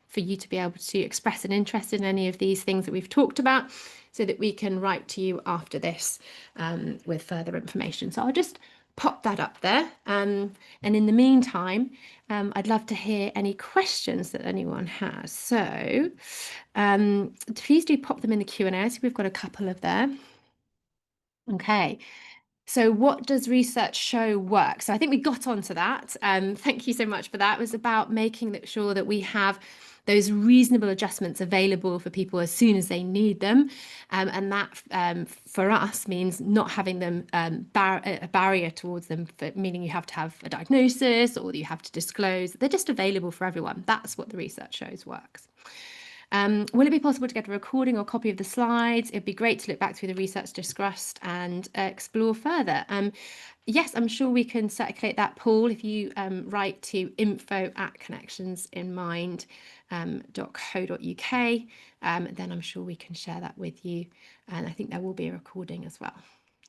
for you to be able to express an interest in any of these things that we've talked about, so that we can write to you after this with further information. So I'll just pop that up there. And in the meantime, I'd love to hear any questions that anyone has. So please do pop them in the Q&A. So we've got a couple of there. Okay. So what does research show works? So I think we got onto that. Thank you so much for that. It was about making sure that we have those reasonable adjustments available for people as soon as they need them. And that for us means not having them a barrier towards them, meaning you have to have a diagnosis or you have to disclose. They're just available for everyone. That's what the research shows works. Will it be possible to get a recording or copy of the slides? It'd be great to look back through the research discussed and explore further. Yes, I'm sure we can circulate that, Paul. If you write to info@connectionsinmind.co.uk, then I'm sure we can share that with you. And I think there will be a recording as well.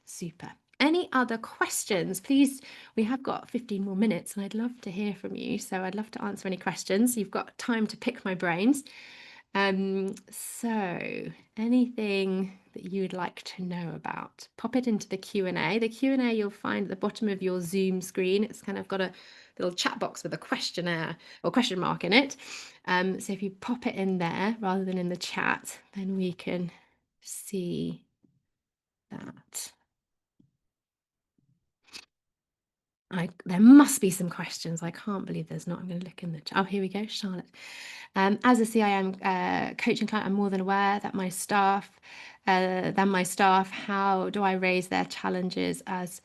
Super. Any other questions? Please, we have got 15 more minutes and I'd love to hear from you. So I'd love to answer any questions. You've got time to pick my brains. So anything that you would like to know about, pop it into the Q&A. The Q&A you'll find at the bottom of your Zoom screen. It's kind of got a little chat box with a questionnaire or question mark in it. So if you pop it in there rather than in the chat, then we can see that. There must be some questions. I can't believe there's not. I'm going to look in the chat. Oh, here we go, Charlotte. As a CIM coaching client, I'm more than aware that my staff, how do I raise their challenges as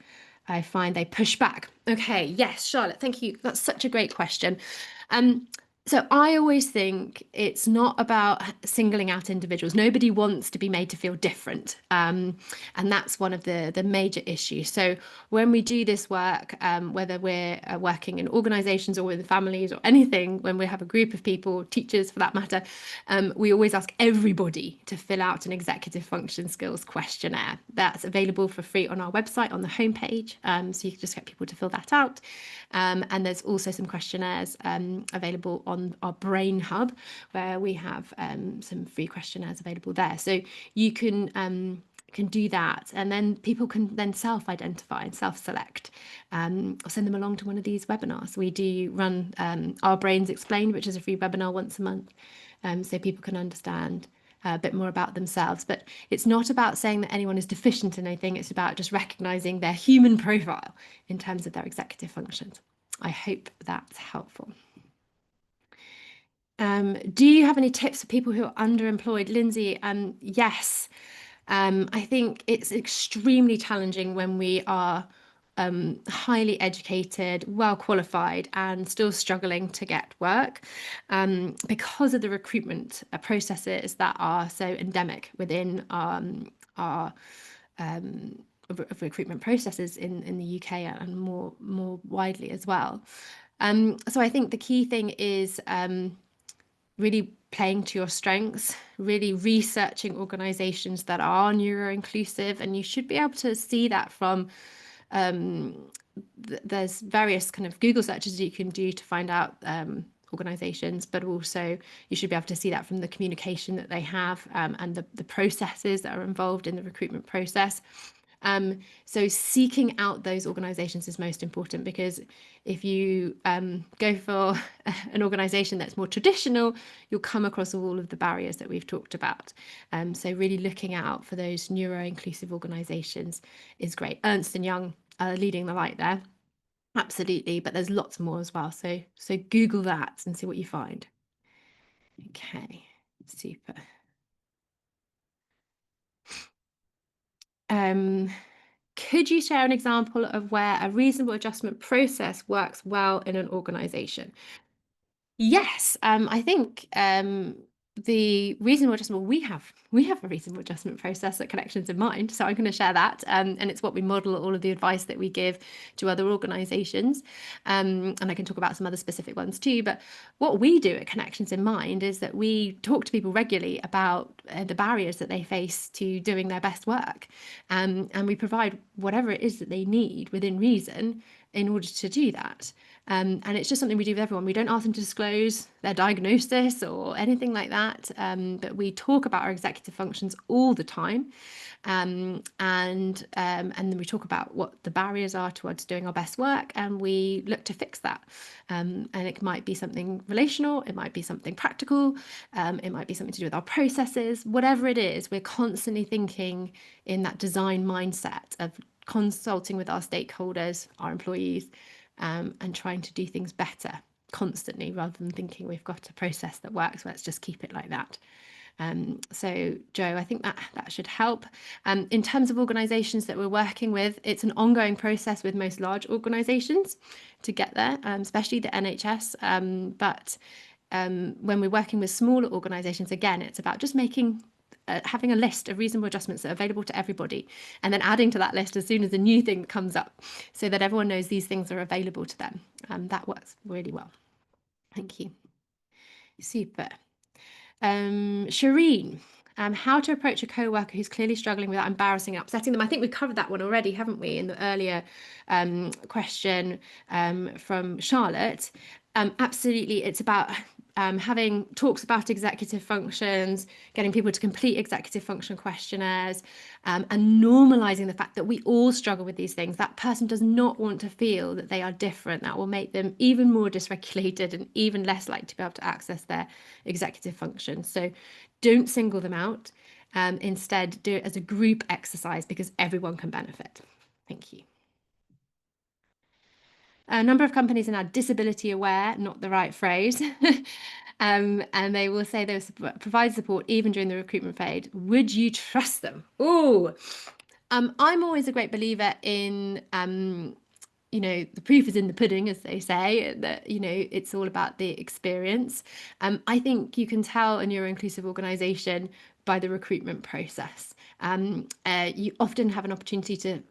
I find they push back? Okay, yes, Charlotte, thank you. That's such a great question. So I always think it's not about singling out individuals. Nobody wants to be made to feel different. And that's one of the major issues. So when we do this work, whether we're working in organizations or with families or anything, when we have a group of people, teachers for that matter, we always ask everybody to fill out an executive function skills questionnaire. That's available for free on our website on the homepage. So you can just get people to fill that out. And there's also some questionnaires available on our Brain Hub, where we have some free questionnaires available there. So you can do that, and then people can then self-identify and self-select, or send them along to one of these webinars. We do run Our Brains Explained, which is a free webinar once a month, so people can understand a bit more about themselves. But it's not about saying that anyone is deficient in anything. It's about just recognizing their human profile in terms of their executive functions. I hope that's helpful. Do you have any tips for people who are underemployed? Lindsay, yes. I think it's extremely challenging when we are highly educated, well qualified, and still struggling to get work because of the recruitment processes that are so endemic within our recruitment processes in the UK and more widely as well. So I think the key thing is really playing to your strengths, really researching organizations that are neuroinclusive, and you should be able to see that from there's various kind of Google searches you can do to find out organizations, but also you should be able to see that from the communication that they have and the processes that are involved in the recruitment process. So seeking out those organizations is most important, because if you go for an organization that's more traditional, you'll come across all of the barriers that we've talked about. So really looking out for those neuro-inclusive organizations is great. Ernst & Young are leading the light there. Absolutely, but there's lots more as well. So Google that and see what you find. Okay, super. Could you share an example of where a reasonable adjustment process works well in an organization? Yes, I think the reasonable adjustment, we have a reasonable adjustment process at Connections in Mind, so I'm going to share that, and it's what we model all of the advice that we give to other organisations, and I can talk about some other specific ones too. But what we do at Connections in Mind is that we talk to people regularly about the barriers that they face to doing their best work, and we provide whatever it is that they need within reason in order to do that. And it's just something we do with everyone. We don't ask them to disclose their diagnosis or anything like that, but we talk about our executive functions all the time. And then we talk about what the barriers are towards doing our best work, and we look to fix that. And it might be something relational, it might be something practical, it might be something to do with our processes. Whatever it is, we're constantly thinking in that design mindset of consulting with our stakeholders, our employees, and trying to do things better constantly rather than thinking we've got a process that works. Let's just keep it like that. So Joe, I think that should help. In terms of organisations that we're working with, it's an ongoing process with most large organisations to get there, especially the NHS. But when we're working with smaller organisations, again, it's about just having a list of reasonable adjustments that are available to everybody, and then adding to that list as soon as a new thing comes up, so that everyone knows these things are available to them. That works really well. Thank you. Super. Shireen, how to approach a co-worker who's clearly struggling without embarrassing and upsetting them. I think we covered that one already, haven't we, in the earlier question from Charlotte. Absolutely, it's about having talks about executive functions, getting people to complete executive function questionnaires, and normalizing the fact that we all struggle with these things. That person does not want to feel that they are different. That will make them even more dysregulated and even less likely to be able to access their executive function. So don't single them out. Instead, do it as a group exercise because everyone can benefit. Thank you. A number of companies are now disability aware, not the right phrase. And they will say they will provide support even during the recruitment phase. Would you trust them? Oh, I'm always a great believer in, the proof is in the pudding, as they say, that, it's all about the experience. I think you can tell a neuroinclusive organisation by the recruitment process. You often have an opportunity to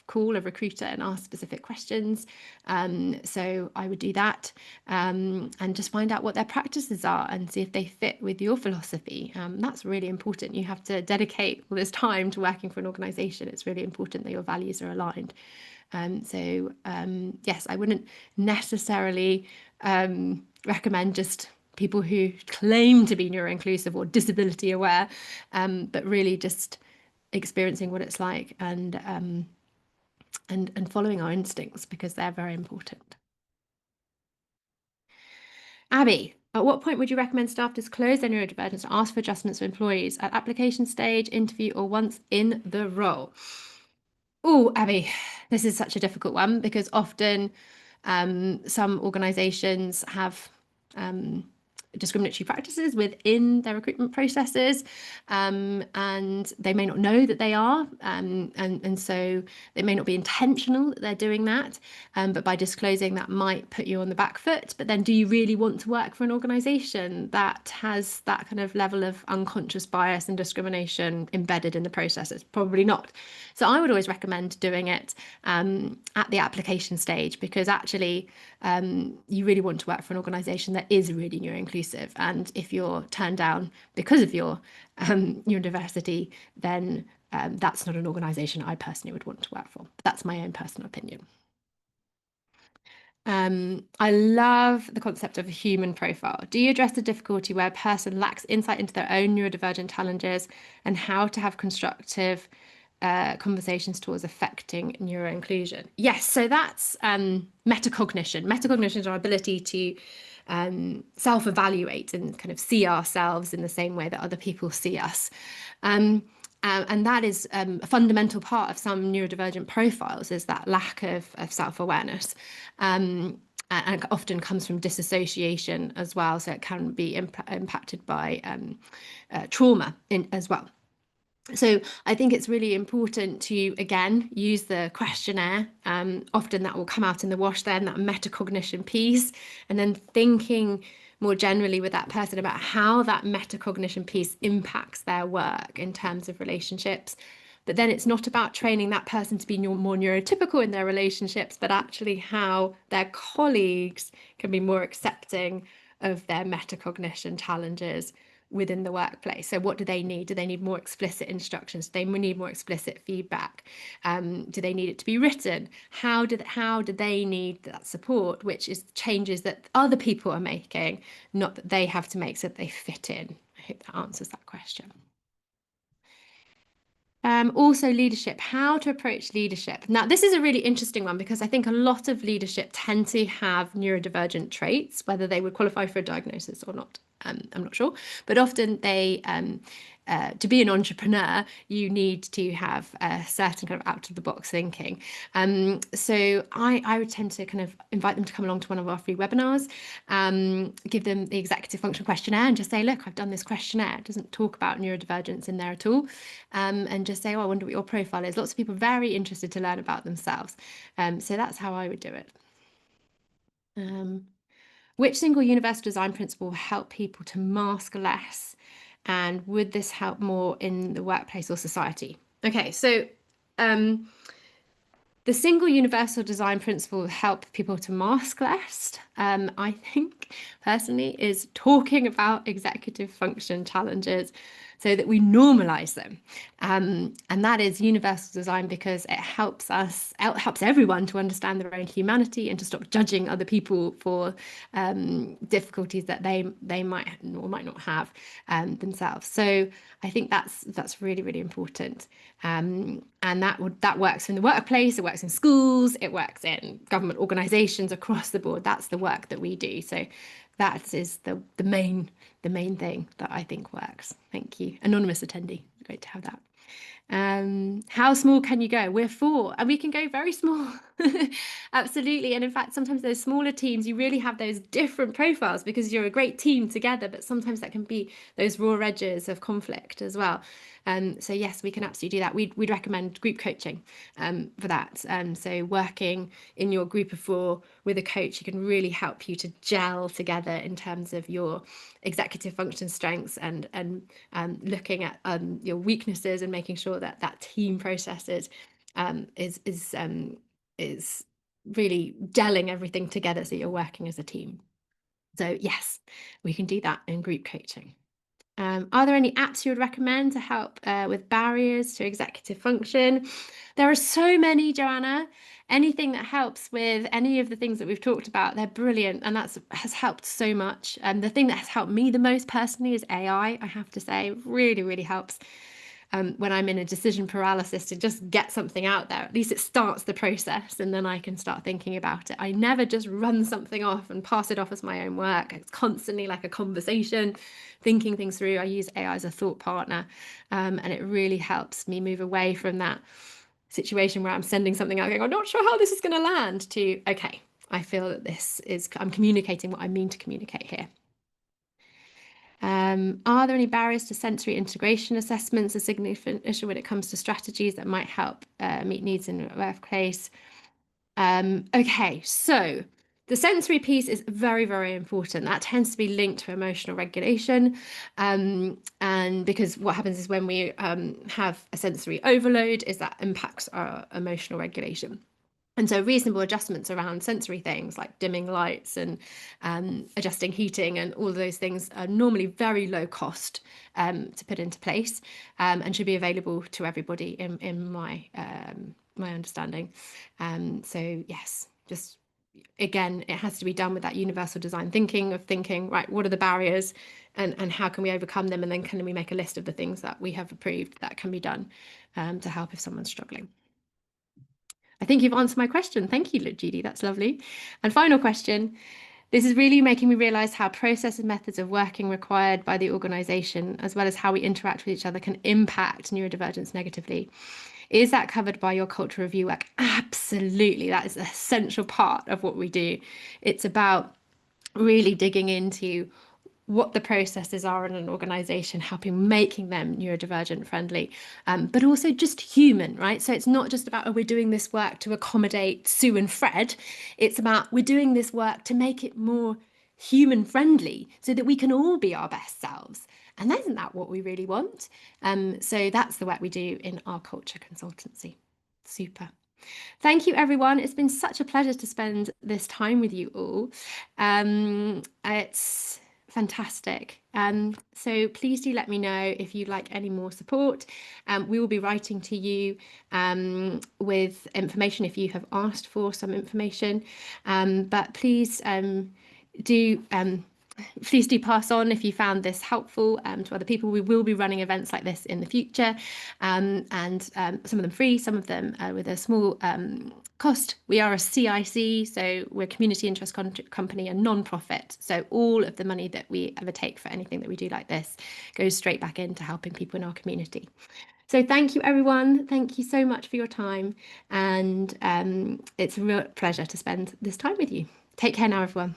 call a recruiter and ask specific questions. So I would do that and just find out what their practices are and see if they fit with your philosophy. That's really important. You have to dedicate all this time to working for an organisation. It's really important that your values are aligned. Yes, I wouldn't necessarily recommend just people who claim to be neuroinclusive or disability aware, but really just experiencing what it's like and following our instincts because they're very important. Abby, at what point would you recommend staff disclose their neurodivergence and ask for adjustments for employees? At application stage, interview, or once in the role? Oh, Abby, this is such a difficult one because often some organisations have discriminatory practices within their recruitment processes, and they may not know that they are, and so it may not be intentional that they're doing that, but by disclosing that might put you on the back foot. But then do you really want to work for an organisation that has that kind of level of unconscious bias and discrimination embedded in the processes? Probably not. So I would always recommend doing it at the application stage, because actually you really want to work for an organisation that is really neuroinclusive. And if you're turned down because of your neurodiversity, then that's not an organisation I personally would want to work for. But that's my own personal opinion. I love the concept of a human profile. Do you address the difficulty where a person lacks insight into their own neurodivergent challenges and how to have constructive conversations towards affecting neuroinclusion? Yes, so that's metacognition. Metacognition is our ability to self-evaluate and kind of see ourselves in the same way that other people see us. And that is a fundamental part of some neurodivergent profiles, is that lack of self-awareness. And often comes from disassociation as well, so it can be impacted by trauma as well. So I think it's really important to, again, use the questionnaire. Often that will come out in the wash then, that metacognition piece, and then thinking more generally with that person about how that metacognition piece impacts their work in terms of relationships. But then it's not about training that person to be more neurotypical in their relationships, but actually how their colleagues can be more accepting of their metacognition challenges within the workplace. So what do they need? Do they need more explicit instructions? Do they need more explicit feedback? Do they need it to be written? How do they need that support, which is changes that other people are making, not that they have to make so that they fit in? I hope that answers that question. Also leadership, how to approach leadership. Now, this is a really interesting one because I think a lot of leadership tend to have neurodivergent traits, whether they would qualify for a diagnosis or not. I'm not sure, but often they to be an entrepreneur, you need to have a certain kind of out of the box thinking. So I would tend to kind of invite them to come along to one of our free webinars, give them the executive function questionnaire and just say, look, I've done this questionnaire. It doesn't talk about neurodivergence in there at all. And just say, oh, I wonder what your profile is. Lots of people are very interested to learn about themselves. So that's how I would do it. Which single universal design principle will help people to mask less? And would this help more in the workplace or society? Okay, so the single universal design principle will help people to mask less, I think, personally, is talking about executive function challenges so that we normalize them. And that is universal design because it helps everyone to understand their own humanity and to stop judging other people for difficulties that they might or might not have themselves. So I think that's really, really important. And that works in the workplace, it works in schools, it works in government organizations across the board. That's the work that we do. So that is the main thing that I think works. Thank you. Anonymous attendee. Great to have that. How small can you go? We're 4 and we can go very small. Absolutely. And in fact, sometimes those smaller teams, you really have those different profiles because you're a great team together, but sometimes that can be those raw edges of conflict as well. So yes, we can absolutely do that. We'd recommend group coaching for that. So working in your group of 4 with a coach, who can really help you to gel together in terms of your executive function strengths and looking at your weaknesses and making sure that that team process is really gelling everything together so you're working as a team. So yes, we can do that in group coaching. Are there any apps you would recommend to help with barriers to executive function? There are so many, Joanna. Anything that helps with any of the things that we've talked about, they're brilliant, and that has helped so much. And the thing that has helped me the most personally is AI, I have to say. It really, really helps when I'm in a decision paralysis to just get something out there. At least it starts the process and then I can start thinking about it. I never just run something off and pass it off as my own work. It's constantly like a conversation, thinking things through. I use AI as a thought partner, and it really helps me move away from that situation where I'm sending something out going, I'm not sure how this is going to land, to, okay, I feel that I'm communicating what I mean to communicate here. Are there any barriers to sensory integration assessments a significant issue when it comes to strategies that might help meet needs in the workplace? Okay, so the sensory piece is very, very important. That tends to be linked to emotional regulation. And because what happens is when we have a sensory overload, is that impacts our emotional regulation. And so reasonable adjustments around sensory things like dimming lights and adjusting heating and all of those things are normally very low cost to put into place, and should be available to everybody in my understanding. So yes, just again, it has to be done with that universal design thinking of thinking, right, what are the barriers and how can we overcome them? And then can we make a list of the things that we have approved that can be done to help if someone's struggling. I think you've answered my question. Thank you, Judy. That's lovely. And final question. This is really making me realise how process and methods of working required by the organisation, as well as how we interact with each other, can impact neurodivergence negatively. Is that covered by your culture review work? Absolutely. That is an essential part of what we do. It's about really digging into what the processes are in an organization, making them neurodivergent friendly, but also just human, right? So it's not just about, oh, we're doing this work to accommodate Sue and Fred. It's about, we're doing this work to make it more human friendly so that we can all be our best selves. And isn't that what we really want? So that's the work we do in our culture consultancy. Super. Thank you, everyone. It's been such a pleasure to spend this time with you all. It's fantastic. So please do let me know if you'd like any more support. We will be writing to you with information if you have asked for some information. But please do Please do pass on if you found this helpful to other people. We will be running events like this in the future, and some of them free, some of them with a small cost. We are a CIC, so we're a community interest company, a non-profit. So all of the money that we ever take for anything that we do like this goes straight back into helping people in our community. So thank you, everyone. Thank you so much for your time. And it's a real pleasure to spend this time with you. Take care now, everyone.